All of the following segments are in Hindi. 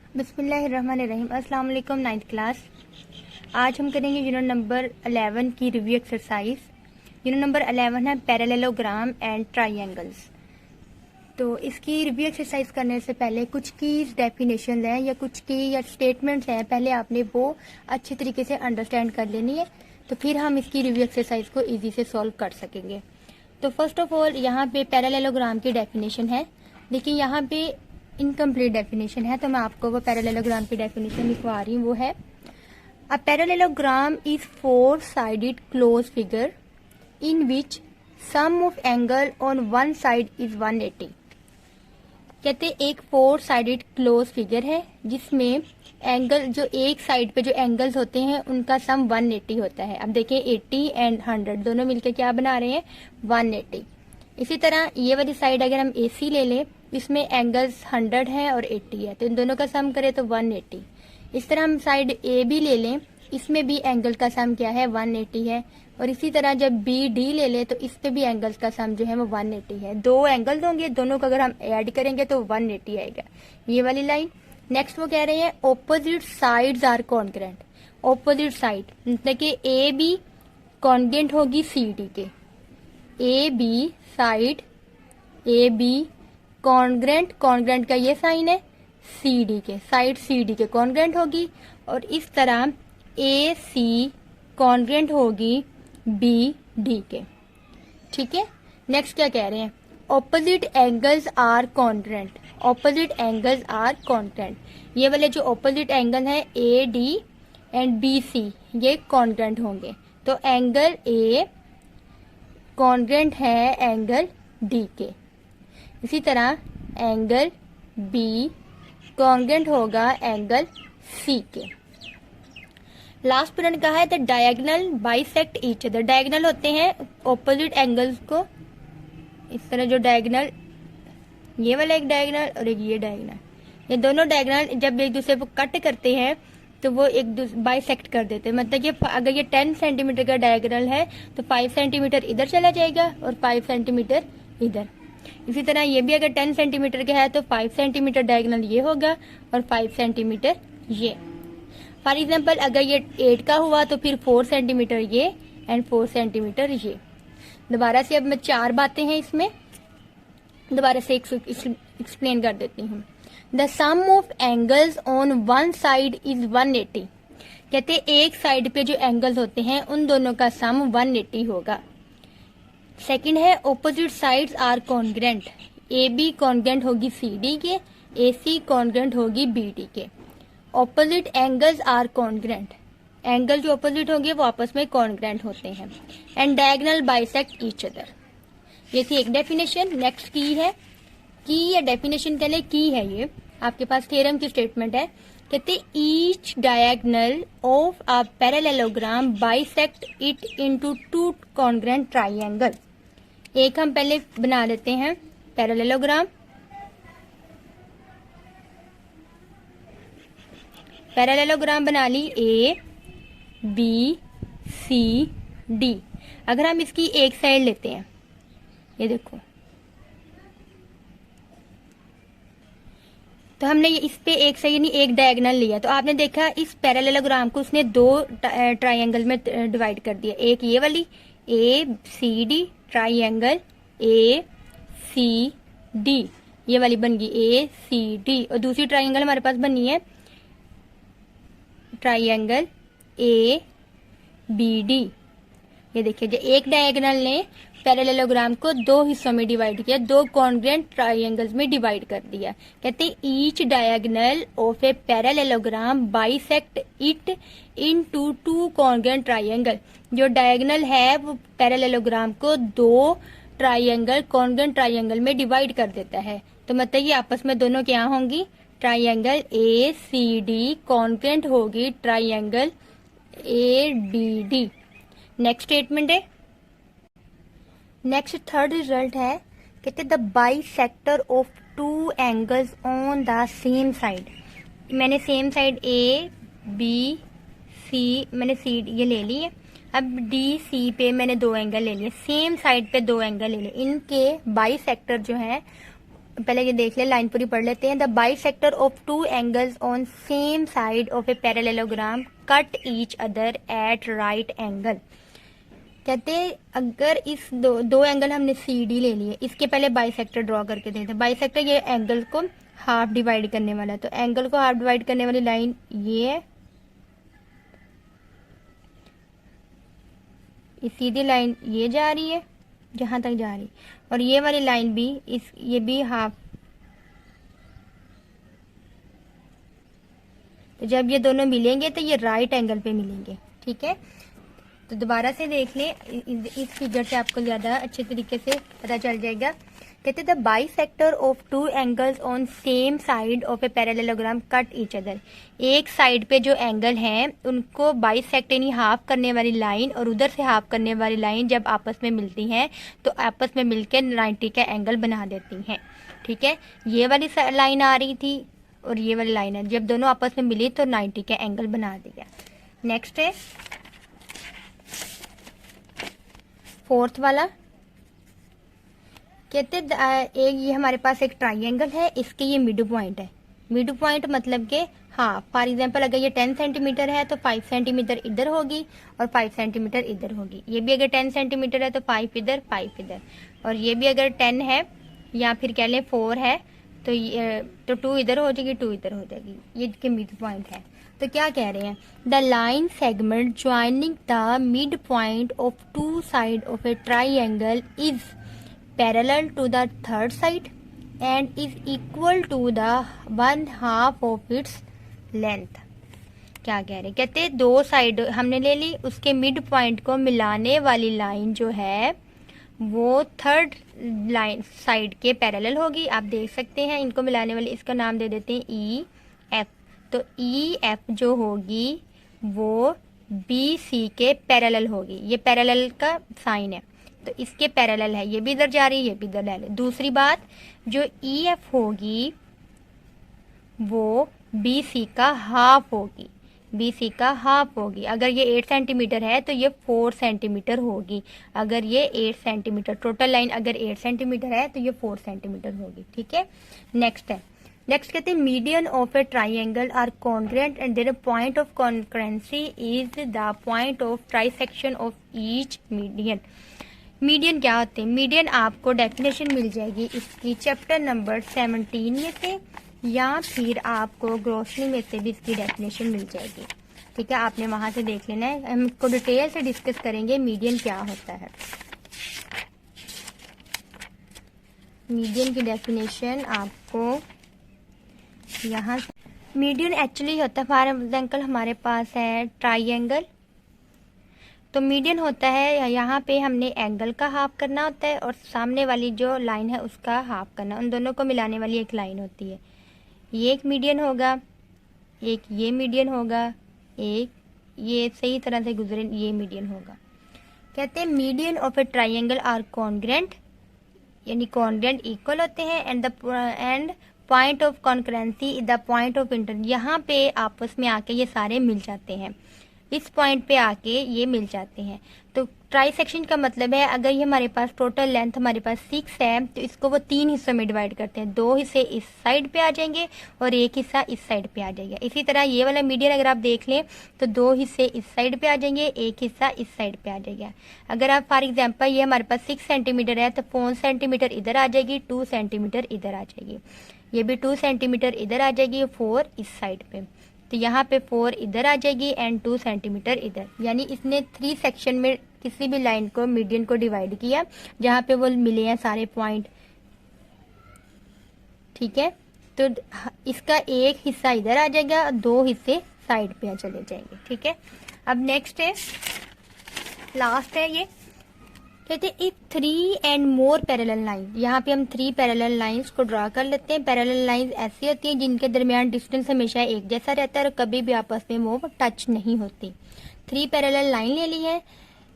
बिस्मिल्लाहिर्रहमानिर्रहीम। अस्सलाम वालेकुम। 9th class. आज हम करेंगे यूनिट नंबर 11 की रिव्यू एक्सरसाइज। यूनिट नंबर 11 है पैरेललोग्राम एंड ट्राइंगल्स। तो इसकी रिव्यू एक्सरसाइज करने से पहले कुछ की डेफिनेशन हैं या कुछ की या स्टेटमेंट्स हैं, पहले आपने वो अच्छे तरीके से अंडरस्टैंड कर लेनी है, तो फिर हम इसकी रिव्यू एक्सरसाइज को ईजी से सॉल्व कर सकेंगे। तो फर्स्ट ऑफ ऑल यहाँ पे पैरेललोग्राम की डेफिनेशन है। देखिए यहाँ पे इनकम्प्लीट डेफिनेशन है, तो मैं आपको वो पैरेललोग्राम की डेफिनेशन लिखवा रही हूँ। वो है a parallelogram is 4 sided close figure in which sum of angle on one side is 180। कहते एक 4 साइडेड क्लोज फिगर है जिसमें एंगल जो एक साइड पे जो एंगल्स होते हैं उनका सम 180 होता है। अब देखिए 80 एंड 100 दोनों मिलकर क्या बना रहे हैं, 180। इसी तरह ये वाली साइड अगर हम AC ले लें, इसमें एंगल्स 100 है और 80 है, तो इन दोनों का सम करें तो 180। इस तरह हम साइड AB ले लें, इसमें भी एंगल का सम क्या है, 180 है। और इसी तरह जब BD ले लें तो इस पे भी एंगल्स का सम जो है वो 180 है। दो एंगल्स होंगे, दोनों को अगर हम ऐड करेंगे तो 180 आएगा, ये वाली लाइन। नेक्स्ट वो कह रहे हैं opposite sides are congruent. Opposite side मतलब कि AB कॉन्ग्रेंट होगी CD के। AB side AB congruent, congruent का ये साइन है CD के, साइड CD के कॉन्ग्रेंट होगी। और इस तरह AC कॉन्ग्रेंट होगी BD के। ठीक है। नेक्स्ट क्या कह रहे हैं, opposite angles are congruent. Opposite angles are congruent, ये वाले जो ऑपोजिट एंगल है AD एंड BC ये कॉन्ग्रेंट होंगे। तो एंगल A कॉन्ग्रेंट है एंगल D के। इसी तरह एंगल B कॉन्ग्रेंट होगा एंगल C के। लास्ट पॉइंट कहा है the diagonal bisect each other. Diagonal होते हैं ऑपोजिट एंगल्स को, इस तरह जो डायगोनल, ये वाला एक डायगोनल और एक ये डायगोनल, ये दोनों डायगोनल जब एक दूसरे को कट करते हैं तो वो एक दूसरे बाइसेक्ट कर देते हैं। मतलब कि अगर ये 10 सेंटीमीटर का डायगोनल है तो 5 सेंटीमीटर इधर चला जाएगा और 5 सेंटीमीटर इधर। इसी तरह ये भी अगर 10 सेंटीमीटर का है तो 5 सेंटीमीटर डायगोनल ये होगा और 5 सेंटीमीटर ये। फॉर एग्जाम्पल अगर ये 8 का हुआ तो फिर 4 सेंटीमीटर ये एंड 4 सेंटीमीटर ये। दोबारा से अब मैं 4 बातें हैं इसमें, दोबारा से एक्सप्लेन कर देती हूँ। The sum of angles on one side is 180। कहते एक साइड पे जो एंगल्स होते हैं उन दोनों का सम 180 होगा। सेकंड है opposite sides are congruent. AB congruent होगी CD के, AC कॉन्ग्रेंट होगी BD के। Opposite angles are congruent, angle जो ऑपोजिट होंगे वो आपस में कॉन्ग्रेंट होते हैं। And diagonal bisect each other, ये थी एक डेफिनेशन। नेक्स्ट की है, की या डेफिनेशन के लिए की है, ये आपके पास थ्योरम की स्टेटमेंट है। कहते each diagonal of a parallelogram bisect it into 2 congruent triangle. एक हम पहले बना लेते हैं पैरेललोग्राम। पैरेललोग्राम बना ली A B C D। अगर हम इसकी एक साइड लेते हैं, ये देखो, तो हमने इस पे एक साइड यानी एक डायगोनल लिया, तो आपने देखा इस पैरेललोग्राम को उसने 2 ट्राइंगल में डिवाइड कर दिया। एक ये वाली ACD ट्राइंगल ACD, ये वाली बन गई ACD। और दूसरी ट्राइंगल हमारे पास बनी है ट्राइंगल ABD। ये देखिए जो एक डायगोनल ने पैरेललोग्राम को 2 हिस्सों में डिवाइड किया, 2 कॉन्ग्रेंट ट्राइंगल्स में डिवाइड कर दिया। कहते हैं each diagonal of a parallelogram bisect it into 2 congruent triangle. जो डायगोनल है वो पैरेललोग्राम को 2 ट्राइंगल कॉन्ग्रेंट ट्राइंगल में डिवाइड कर देता है। तो मतलब ये आपस में दोनों क्या होंगी, ट्राइंगल ACD कॉन्ग्रेंट होगी ट्राइंगल ABD। नेक्स्ट स्टेटमेंट है, नेक्स्ट थर्ड रिजल्ट है, कहते the bisector of 2 angles on the same side. मैंने सेम साइड ABC मैंने C ये ले ली है। अब DC पे मैंने 2 एंगल ले लिए, सेम साइड पे 2 एंगल ले लिए। इनके बाइसेक्टर जो है पहले ये देख ले, लाइन पूरी पढ़ लेते हैं। The bisector of two angles on same side of a parallelogram cut each other at right angle. कहते हैं अगर इस दो एंगल हमने सी डी ले लिए, इसके पहले बाइसेक्टर ड्रॉ करके देते हैं। बाइसेक्टर ये एंगल को हाफ डिवाइड करने वाला है, तो एंगल को हाफ डिवाइड करने वाली लाइन ये है, ये सीधी लाइन ये जा रही है जहां तक जा रही, और ये वाली लाइन भी ये भी हाफ। तो जब ये दोनों मिलेंगे तो ये राइट एंगल पे मिलेंगे। ठीक है, तो दोबारा से देख लें, इस फिगर से आपको ज्यादा अच्छे तरीके से पता चल जाएगा। कहते the bisector of two angles on same side of a parallelogram cut each other. एक साइड पे जो एंगल हैं उनको बाइसेक्ट यानी हाफ करने वाली लाइन और उधर से हाफ करने वाली लाइन जब आपस में मिलती हैं तो आपस में मिलकर 90 का एंगल बना देती हैं। ठीक है, ये वाली लाइन आ रही थी और ये वाली लाइन है, जब दोनों आपस में मिली तो 90 का एंगल बना दिया। नेक्स्ट है फोर्थ वाला। कहते एक ये हमारे पास एक ट्राइंगल है, इसके ये मिड पॉइंट है। मिड पॉइंट मतलब के हाँ, फॉर एग्जांपल अगर ये 10 सेंटीमीटर है तो 5 सेंटीमीटर इधर होगी और 5 सेंटीमीटर इधर होगी। ये भी अगर 10 सेंटीमीटर है तो 5 इधर 5 इधर, और ये भी अगर 10 है या फिर कह लें 4 है तो 2 इधर हो जाएगी 2 इधर हो जाएगी। ये इसके मिड पॉइंट है। तो क्या कह रहे हैं, the line segment joining the mid point of two side of a triangle is parallel to the third side and is equal to the 1/2 of its length. क्या कह रहे हैं, कहते हैं दो साइड हमने ले ली, उसके मिड पॉइंट को मिलाने वाली लाइन जो है वो थर्ड लाइन साइड के पैरेलल होगी। आप देख सकते हैं इनको मिलाने वाली, इसका नाम दे देते हैं ई एफ। तो ई एफ जो होगी वो बी सी के पैरेलल होगी। ये पैरेलल का साइन है तो इसके पैरेलल है, ये भी इधर जा रही है ये भी इधर जा रही है। दूसरी बात, जो ई एफ होगी वो बी सी का हाफ होगी, बी सी का हाफ होगी। अगर ये 8 सेंटीमीटर है तो ये 4 सेंटीमीटर होगी। अगर ये 8 सेंटीमीटर, टोटल लाइन अगर 8 सेंटीमीटर है तो ये 4 सेंटीमीटर होगी। ठीक है, नेक्स्ट है, नेक्स्ट कहते हैं median of a triangle are congruent and their point of concurrency is the point of trisection of each median. Median क्या होते हैं, मीडियन आपको डेफिनेशन मिल जाएगी इसकी चैप्टर नंबर 17 में से, या फिर आपको ग्रोसरी में से भी इसकी डेफिनेशन मिल जाएगी। ठीक है, आपने वहां से देख लेना है। हम इसको डिटेल से डिस्कस करेंगे मीडियन क्या होता है। मीडियन की डेफिनेशन आपको यहाँ से, मीडियन एक्चुअली होता है, फॉर एग्जाम्पल हमारे पास है ट्राइंगल, तो मीडियन होता है यहाँ पे हमने एंगल का हाफ करना होता है और सामने वाली जो लाइन है उसका हाफ करना, उन दोनों को मिलाने वाली एक लाइन होती है। ये एक मीडियन होगा, एक ये मीडियन होगा, एक ये सही तरह से गुजरे ये मीडियन होगा। कहते हैं median of a triangle are congruent, यानी कॉन्ग्रुएंट इक्वल होते हैं, and point of concurrency is the point of inter. यहाँ पे आपस में आके ये सारे मिल जाते हैं, इस पॉइंट पे आके ये मिल जाते हैं। तो ट्राई सेक्शन का मतलब है अगर ये हमारे पास टोटल लेंथ हमारे पास 6 है तो इसको वो 3 हिस्सों में डिवाइड करते हैं। 2 हिस्से इस साइड पे आ जाएंगे और 1 हिस्सा इस साइड पे आ जाएगा। इसी तरह ये वाला मीडियन अगर आप देख लें तो 2 हिस्से इस साइड पे आ जाएंगे, 1 हिस्सा इस साइड पे आ जाएगा। अगर आप फॉर एग्जाम्पल ये हमारे पास 6 सेंटीमीटर है तो 4 सेंटीमीटर इधर आ जाएगी, 2 सेंटीमीटर इधर आ जाएगी, ये भी 2 सेंटीमीटर इधर आ जाएगी, 4 इस साइड पे, तो यहाँ पे 4 इधर आ जाएगी एंड 2 सेंटीमीटर इधर। यानी इसने 3 सेक्शन में किसी भी लाइन को मीडियन को डिवाइड किया जहाँ पे वो मिले हैं सारे पॉइंट। ठीक है, तो इसका एक हिस्सा इधर आ जाएगा, 2 हिस्से साइड पे चले जाएंगे। ठीक है, अब नेक्स्ट है, लास्ट है, ये कहते हैं if 3 and more parallel line. यहाँ पे हम 3 पैरेलल लाइंस को ड्रा कर लेते हैं। पैरेलल लाइंस ऐसी होती हैं जिनके दरमियान डिस्टेंस हमेशा एक जैसा रहता है और कभी भी आपस में वो टच नहीं होती। 3 पैरेलल लाइन ले ली है।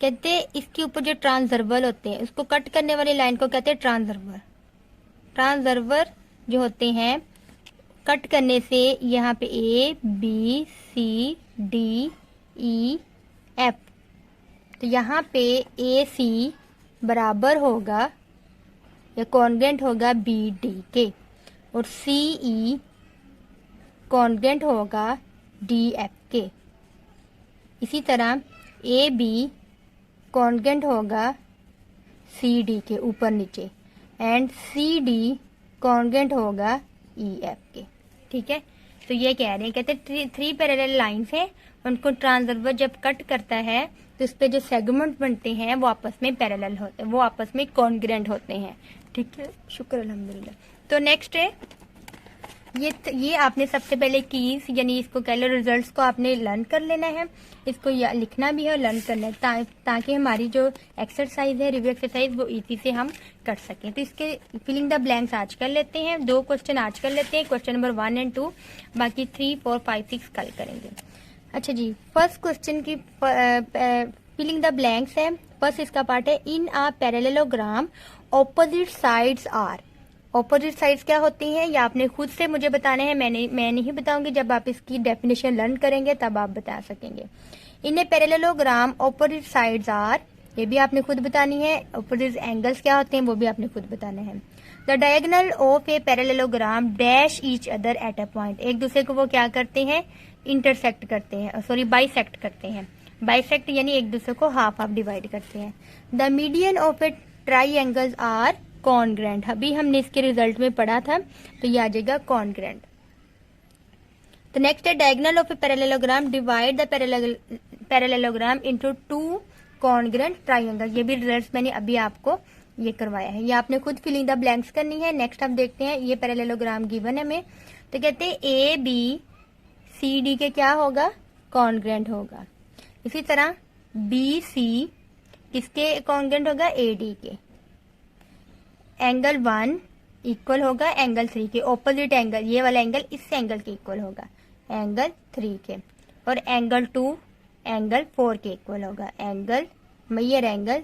कहते हैं इसके ऊपर जो ट्रांसवर्सल होते हैं उसको कट करने वाली लाइन को कहते हैं ट्रांसवर्सल। ट्रांसवर्सल जो होते हैं कट करने से यहाँ पे A B C D E F, तो यहाँ पे AC बराबर होगा या कॉन्ग्रेंट होगा बी डी के, और सी ई कॉन्ग्रेंट होगा डी एफ के। इसी तरह ए बी कॉन्ग्रेंट होगा सी डी के ऊपर नीचे, एंड सी डी कॉन्ग्रेंट होगा ई एफ के। ठीक है, तो ये कह रहे हैं, कहते हैं थ्री पैरेलल लाइंस है, उनको ट्रांसवर्बर जब कट करता है तो इस पे जो सेगमेंट बनते हैं वो आपस में पैरेलल होते हैं, वो आपस में कॉन्ग्रेंट होते हैं। ठीक है, शुक्र अल्हम्दुलिल्लाह। तो नेक्स्ट है ये आपने सबसे पहले कीज यानी इसको कह लो रिजल्ट्स को आपने लर्न कर लेना है, इसको लिखना भी है और लर्न करना है ताकि हमारी जो एक्सरसाइज है रिव्यू एक्सरसाइज वो इजी से हम कर सकें। तो इसके फिलिंग द ब्लैंक्स आज कर लेते हैं, 2 क्वेश्चन आज कर लेते हैं, क्वेश्चन नंबर 1 और 2, बाकी 3, 4, 5, 6 कल करेंगे। अच्छा जी, फर्स्ट क्वेश्चन की फिलिंग द ब्लैंक्स है। फर्स्ट इसका पार्ट है, in a parallelogram opposite sides are. Opposite sides क्या होती हैं ये आपने खुद से मुझे बताने हैं, मैं नहीं बताऊंगी, जब आप इसकी डेफिनेशन लर्न करेंगे तब आप बता सकेंगे। In a parallelogram opposite sides are, ये भी आपने खुद बतानी है। ऑपोजिट एंगल्स क्या होते हैं वो भी आपने खुद बताने हैं। The diagonal of a parallelogram dash each other at a point, एक दूसरे को वो क्या करते हैं, इंटरसेक्ट करते हैं, सॉरी बाइसेक्ट करते हैं। बाइसेक्ट यानी एक दूसरे को हाफ हाफ डिवाइड करते हैं। The median of a triangles are congruent, अभी हमने इसके रिजल्ट में पढ़ा था, तो ये आ जाएगा कॉन्ग्रेंट। तो नेक्स्ट है, diagonal of a parallelogram divide the parallelogram into 2 congruent triangle, ये भी रिजल्ट्स मैंने अभी आपको ये करवाया है, ये आपने खुद फिलिंग द ब्लैंक्स करनी है। नेक्स्ट हम देखते हैं, ये पैरेललोग्राम गिवन है हमें, तो कहते हैं ए बी सी डी के क्या होगा, कॉन्ग्रेंट होगा। इसी तरह बी सी किसके कॉन्ग्रेंट होगा, ए डी के। एंगल 1 इक्वल होगा एंगल 3 के, ऑपोजिट एंगल, ये वाला एंगल इस एंगल के इक्वल होगा एंगल 3 के, और एंगल 2 एंगल 4 के इक्वल होगा एंगल मेजर एंगल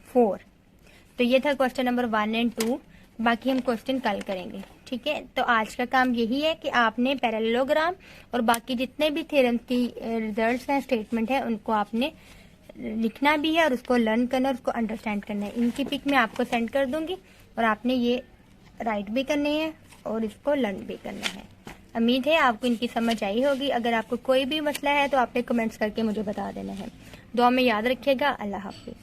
4। तो ये था क्वेश्चन नंबर 1 और 2, बाकी हम क्वेश्चन कल करेंगे। ठीक है, तो आज का काम यही है कि आपने पैरेललोग्राम और बाकी जितने भी थ्योरम की रिजल्ट्स हैं, स्टेटमेंट है, उनको आपने लिखना भी है और उसको लर्न करना और उसको अंडरस्टैंड करना है। इनकी पिक मैं आपको सेंड कर दूंगी और आपने ये राइट भी करने हैं और इसको लर्न भी करना है। उम्मीद है आपको इनकी समझ आई होगी। अगर आपको कोई भी मसला है तो आपने कमेंट्स करके मुझे बता देना है। दुआ में याद रखिएगा। अल्लाह हाफिज।